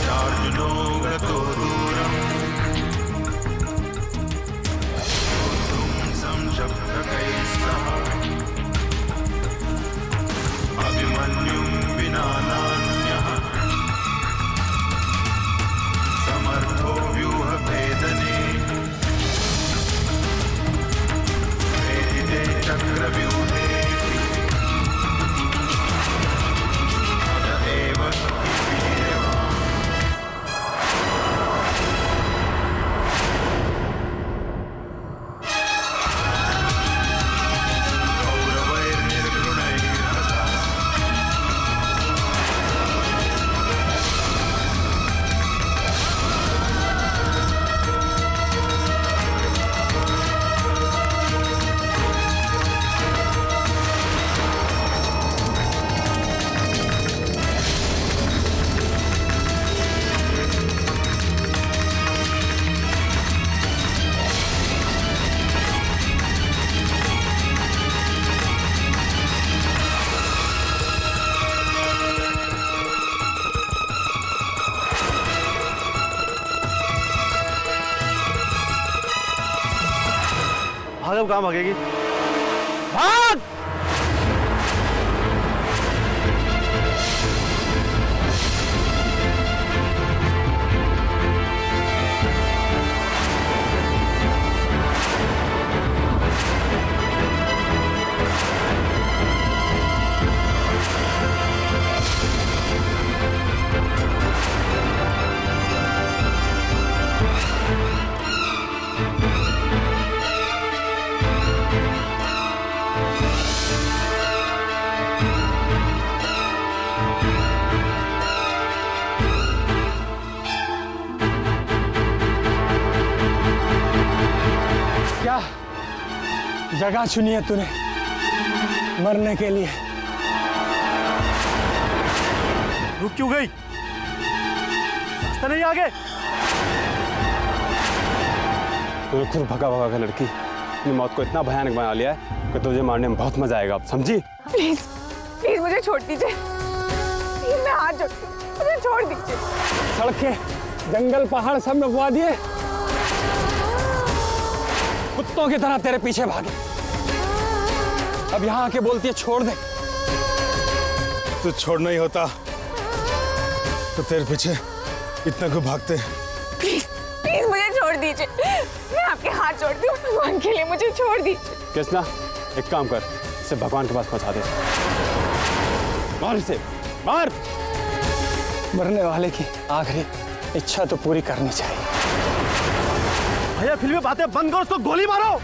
चार्जुनो गतो दूरम् योद्धुं संशप्तकैः सह अभिमन्युं विना नान्यः समर्थो व्यूहभेदने वेदिते चक्रव्यूहेऽपि अत एव वीर्यवान्। कौरवैर्निर्घृणैर्हतः भाग, अब कहाँ भागेगी? भाग! क्या जगह चुनी है तूने मरने के लिए? रुक क्यों गई? रास्ता नहीं आगे? तूने खुद भगा भगा कर लड़की अपनी मौत को इतना भयानक बना लिया है कि तुझे मारने में बहुत मजा आएगा, अब समझी? प्लीज प्लीज मुझे छोड़ दीजिए, प्लीज मैं हाथ जोड़ती हूँ, मुझे छोड़ दीजिए। सड़कें जंगल पहाड़ सब नपवा दिए, कुत्तों की तरह तेरे पीछे भागे, अब यहाँ आके बोलती है छोड़ दे। तू छोड़ना ही होता तो तेरे पीछे इतना क्यों भागते? प्लीज प्लीज मुझे छोड़ दीजिए, मैं आपके हाथ जोड़ती हूँ, भगवान के लिए मुझे छोड़ दीजिए। कृष्णा एक काम कर, इसे भगवान के पास पहुंचा दे। मार इसे, मार! मरने वाले की आखिरी इच्छा तो पूरी करनी चाहिए। भैया फिल्मी बातें बंद करो, उसको गोली मारो।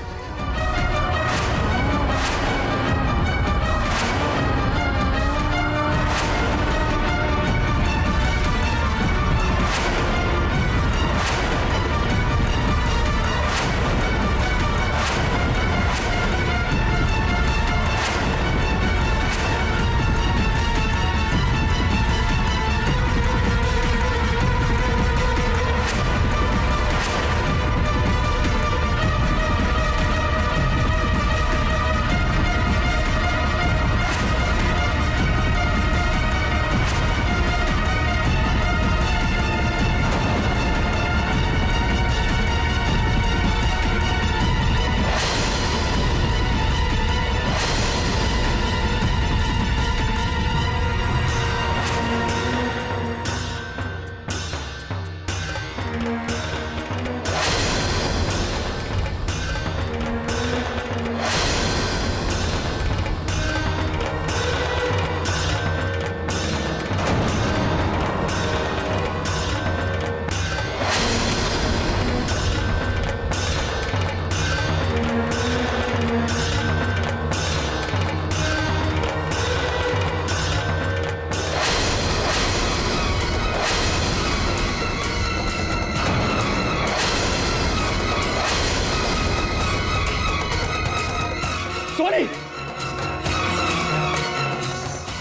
सोनी,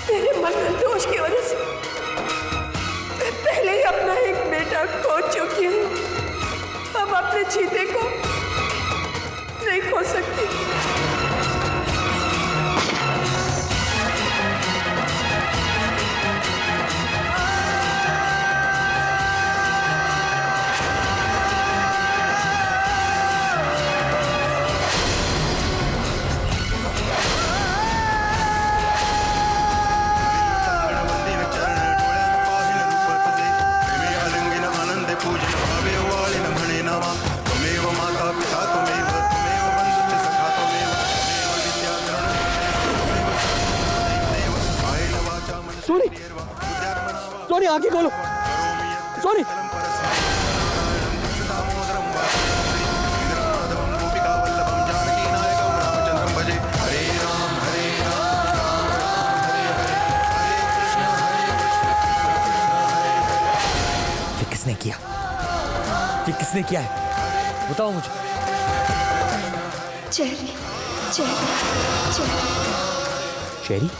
तेरे मन में दोष की वजह से मैं पहले ही अपना एक बेटा खो चुकी हूँ, अब अपने चीते को नहीं खो सकती। आंखें खोलो। सोनी, ये किसने किया? ये किसने किया है? बताओ मुझे। Cherry, cherry, cherry. Cherry?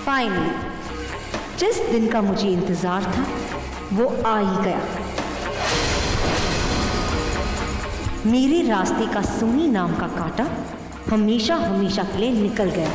Finally जिस दिन का मुझे इंतजार था वो आ ही गया। मेरे रास्ते का सोनी नाम का कांटा हमेशा हमेशा के लिए निकल गया।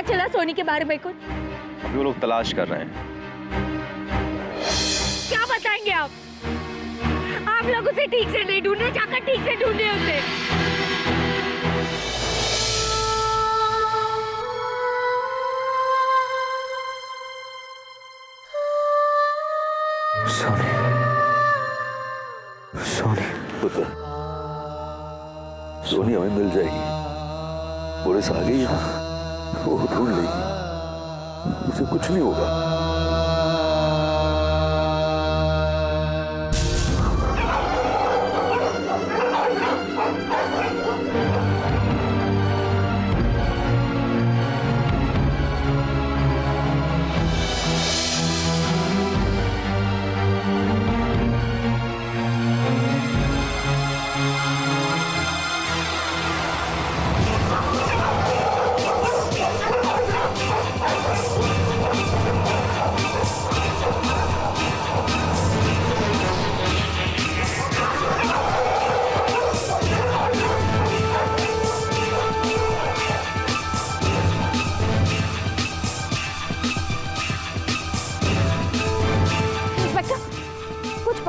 चला सोनी के बारे में कुछ? अभी वो लोग तलाश कर रहे हैं। क्या बताएंगे आप? आप लोग उसे ठीक से नहीं ढूंढे, जाकर ठीक से ढूंढे उसे। सोनी, सोनी, पुत्र, सोनी हमें मिल जाएगी। पुलिस आ गई है, वो ढूंढ लेगी, उसे कुछ नहीं होगा।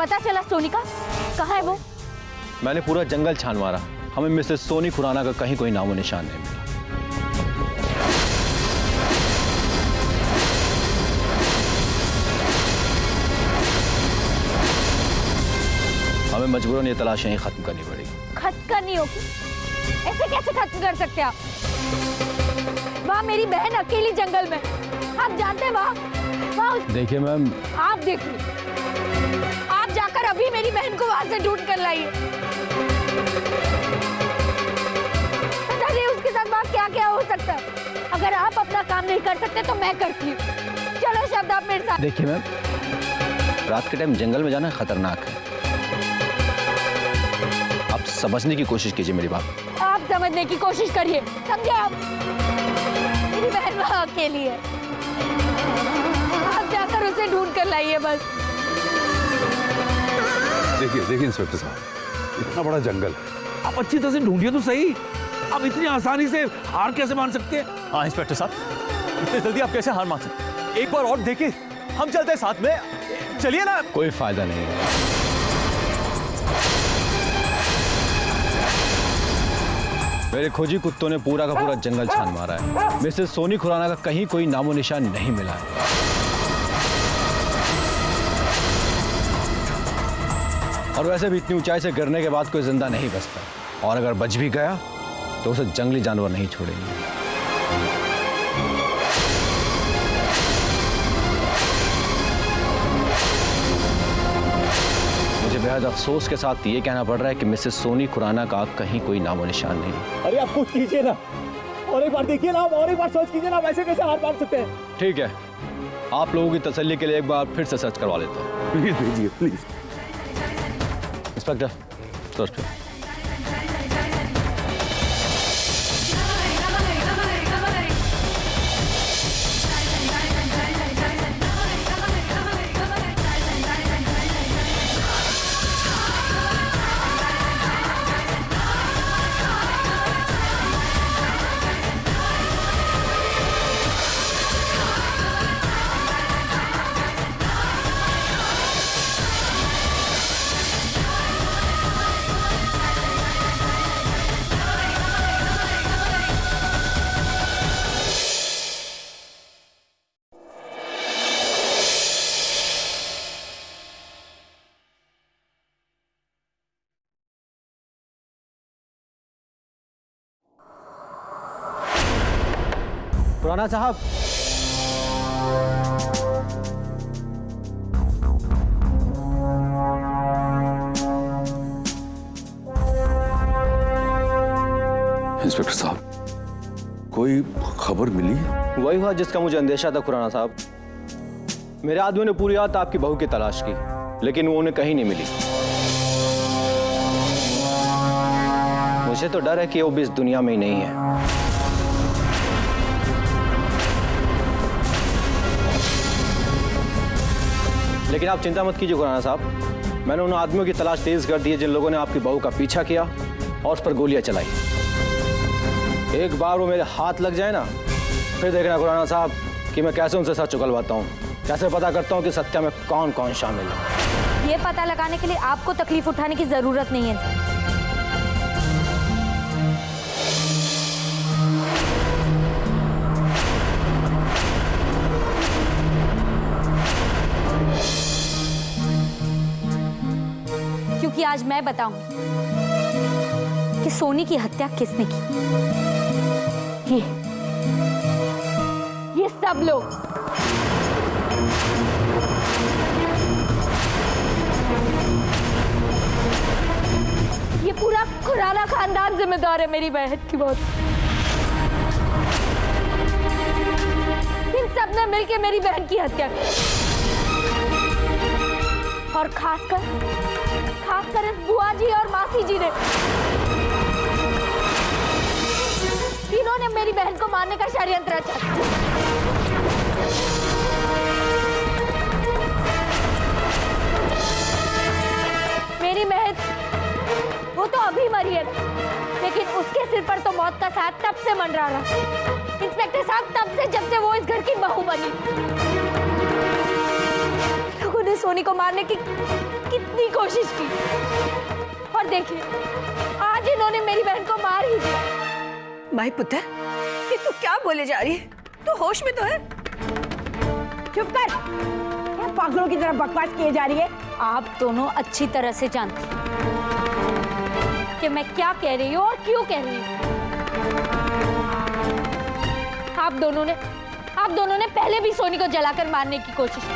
पता चला सोनी का? कहाँ है वो? मैंने पूरा जंगल छान मारा, हमें मिसेस सोनी खुराना का कहीं कोई नामो निशान नहीं मिला। हमें मजबूरन ये तलाश यहीं खत्म करनी पड़ेगी। खत्म करनी होगी? ऐसे कैसे खत्म कर सकते आप? वहाँ मेरी बहन अकेली जंगल में, आप जानते हैं वहाँ देखिए मैम, आप देखिए, आप जाकर अभी मेरी बहन को वहां से ढूंढ कर लाइए। पता नहीं उसके साथ वहाँ क्या क्या हो सकता है। अगर आप अपना काम नहीं कर सकते तो मैं करती हूँ। चलो शब्द आप मेरे साथ। देखिए मैम, रात के टाइम जंगल में जाना खतरनाक है। आप समझने की कोशिश कीजिए मेरी बात। आप समझने की कोशिश करिए, समझे आप? मेरी बहन वहाँ अकेली है, आप जाकर उसे ढूंढ कर लाइए बस। देखिए इंस्पेक्टर साहब, इतना बड़ा जंगल, आप अच्छी तरह से ढूंढिए तो सही। आप इतनी आसानी से हार कैसे मान सकते हैं? हाँ इंस्पेक्टर साहब, इतनी जल्दी आप कैसे हार मान सकते हैं? एक बार और देखिए, हम चलते हैं साथ में, चलिए ना। कोई फायदा नहीं है। मेरे खोजी कुत्तों ने पूरा का पूरा जंगल छान मारा है, मिसेस सोनी खुराना का कहीं कोई नामो निशान नहीं मिला है। और वैसे भी इतनी ऊंचाई से गिरने के बाद कोई जिंदा नहीं बचता, और अगर बच भी गया तो उसे जंगली जानवर नहीं छोड़ेंगे। मुझे बेहद अफसोस के साथ ये कहना पड़ रहा है कि मिसेस सोनी खुराना का कहीं कोई नामो निशान नहीं है। अरे आप कुछ कीजिए ना, और एक बार देखिए ना, और एक बार सर्च कीजिए ना, वैसे कैसे हार मान सकते हैं? ठीक है, आप लोगों की तसल्ली के लिए एक बार फिर से सर्च करवा लेता हूँ। प्लीज भेजिए प्लीज। इंस्पेक्टर, सर्च करो। खुराना साहब, इंस्पेक्टर साहब, कोई खबर मिली? वही हुआ जिसका मुझे अंदेशा था खुराना साहब। मेरे आदमियों ने पूरी रात आपकी बहू की तलाश की, लेकिन वो उन्हें कहीं नहीं मिली। मुझे तो डर है कि वो भी इस दुनिया में ही नहीं है। लेकिन आप चिंता मत कीजिए खुराना साहब, मैंने उन आदमियों की तलाश तेज कर दी है जिन लोगों ने आपकी बहू का पीछा किया और उस पर गोलियां चलाई। एक बार वो मेरे हाथ लग जाए ना, फिर देखना खुराना साहब कि मैं कैसे उनसे सच उगलवाता हूँ, कैसे पता करता हूँ कि सत्या में कौन कौन शामिल है। ये पता लगाने के लिए आपको तकलीफ उठाने की जरूरत नहीं है। क्योंकि आज मैं बताऊंगी कि सोनी की हत्या किसने की। ये सब लोग। ये पूरा खुराना खानदान जिम्मेदार है मेरी बहन की मौत। इन सब ने मिलकर मेरी बहन की हत्या की, और खासकर इस बुआ जी और मासी जी ने, तीनों ने मेरी बहन को मारने का षड्यंत्र रचा। मेरी बहन वो तो अभी मरी है, लेकिन उसके सिर पर तो मौत का साथ तब से मंडरा रहा इंस्पेक्टर साहब, तब से जब से वो इस घर की बहू बनी। लोगों ने सोनी को मारने की कितनी कोशिश की, और देखिए आज इन्होंने मेरी बहन को मार ही दिया। माई पुत्र, ये तू क्या बोले जा रही है? तू होश में तो है? चुप कर, क्या पागलों की तरह बकवास किए जा रही है? आप दोनों अच्छी तरह से जानते हैं कि मैं क्या कह रही हूँ और क्यों कह रही हूँ। आप दोनों ने पहले भी सोनी को जलाकर मारने की कोशिश की।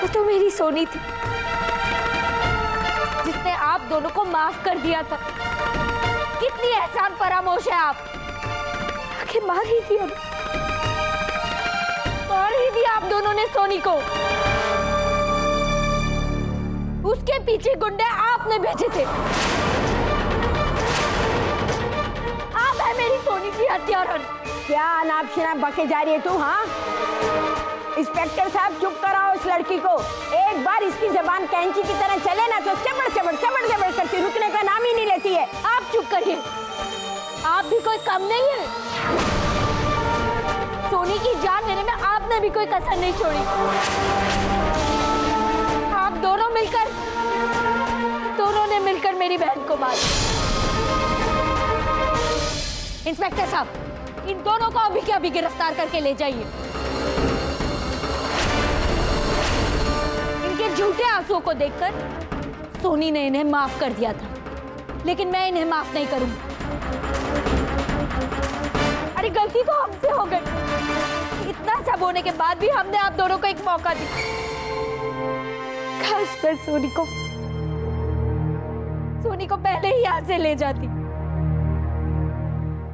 वो तो मेरी सोनी थी जिसने आप दोनों को माफ कर दिया था। कितनी एहसान फरामोश है आप। आखिर मार ही दिया आप दोनों ने सोनी को। उसके पीछे गुंडे आपने भेजे थे। आप है मेरी सोनी की हत्यारा। क्या अनाप शनाप बके जा रही है तू? हाँ, इंस्पेक्टर साहब चुप कराओ इस लड़की को। एक बार इसकी जबान कैंची की तरह चले ना तो चबड़ चबड़ चबड़ चबड़ करती, रुकने का नाम ही नहीं लेती है। आप चुप करिए, आप भी कोई कम नहीं है। सोनी की जान लेने में आपने भी कोई कसर नहीं छोड़ी। आप दोनों ने मिलकर मेरी बहन को मारा। इंस्पेक्टर साहब, इन दोनों को अभी के अभी गिरफ्तार करके ले जाइए। इनके झूठे आंसुओं को देखकर सोनी ने इन्हें माफ कर दिया था, लेकिन मैं इन्हें माफ नहीं करूंगी। अरे गलती तो हमसे हो गई। इतना सब होने के बाद भी हमने आप दोनों को एक मौका दिया। काश मैं सोनी को पहले ही यहाँ से ले जाती,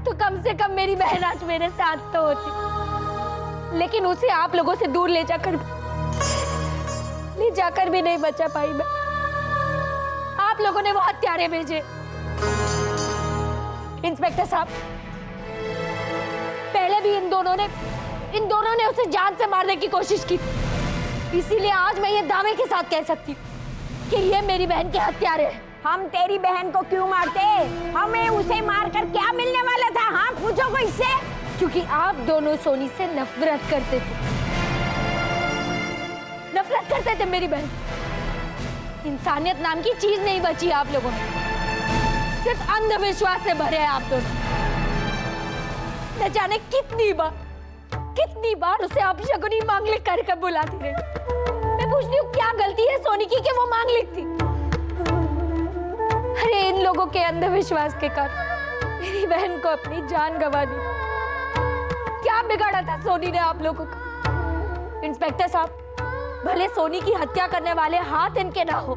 तो कम से कम मेरी बहन आज मेरे साथ तो होती। लेकिन उसे आप लोगों से दूर ले जाकर भी नहीं बचा पाई मैं। आप लोगों ने वो हत्यारे भेजे। इंस्पेक्टर साहब, पहले भी इन दोनों ने उसे जान से मारने की कोशिश की। इसीलिए आज मैं ये दावे के साथ कह सकती हूँ कि ये मेरी बहन के हत्यारे हैं। हम तेरी बहन को क्यों मारते? हमें उसे मारकर क्या मिलने वाला था? हाँ, पूछो को इससे। क्योंकि आप दोनों सोनी से नफरत करते थे मेरी बहन। इंसानियत नाम की चीज नहीं बची आप लोगों में। सिर्फ अंधविश्वास से भरे हैं आप दोनों। न जाने कितनी बार उसे आप शगुनी मांगलिक कर बुलाती रही। मैं पूछती हूँ क्या गलती है सोनी की कि वो मांगलिक थी? अरे इन लोगों के अंधविश्वास के कारण मेरी बहन को अपनी जान गंवा दी। क्या बिगाड़ा था सोनी ने आप लोगों का? इंस्पेक्टर साहब, भले सोनी की हत्या करने वाले हाथ इनके ना हो,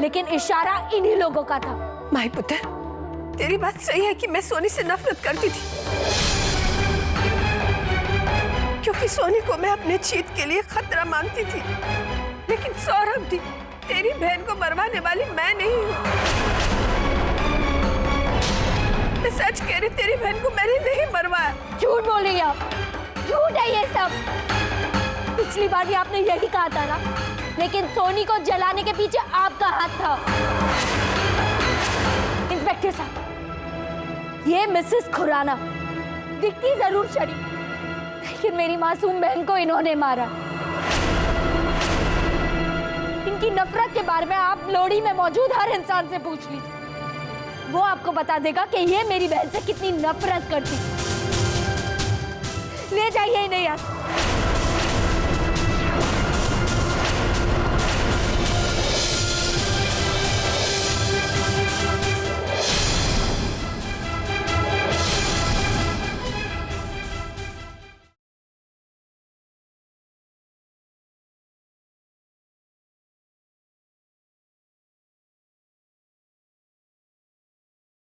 लेकिन इशारा इन्हीं लोगों का था। माई पुत्र, तेरी बात सही है कि मैं सोनी से नफरत करती थी, क्योंकि सोनी को मैं अपने जीत के लिए खतरा मानती थी। लेकिन सौरभ थी, तेरी बहन को मरवाने वाली मैं नहीं हूँ। मैं सच कह रही, तेरी बहन को मैंने नहीं मरवाया। झूठ बोल रही हैं आप। झूठ है ये सब। पिछली बार भी आपने यही कहा था ना, लेकिन सोनी को जलाने के पीछे आपका हाथ था। इंस्पेक्टर साहब, ये मिसेस खुराना दिखती जरूर शरीफ, लेकिन मेरी मासूम बहन को इन्होंने मारा। इनकी नफरत के बारे में आप लोड़ी में मौजूद हर इंसान से पूछ लीजिए। वो आपको बता देगा कि ये मेरी बहन से कितनी नफरत करती। ले जाइए इन्हें यहाँ से।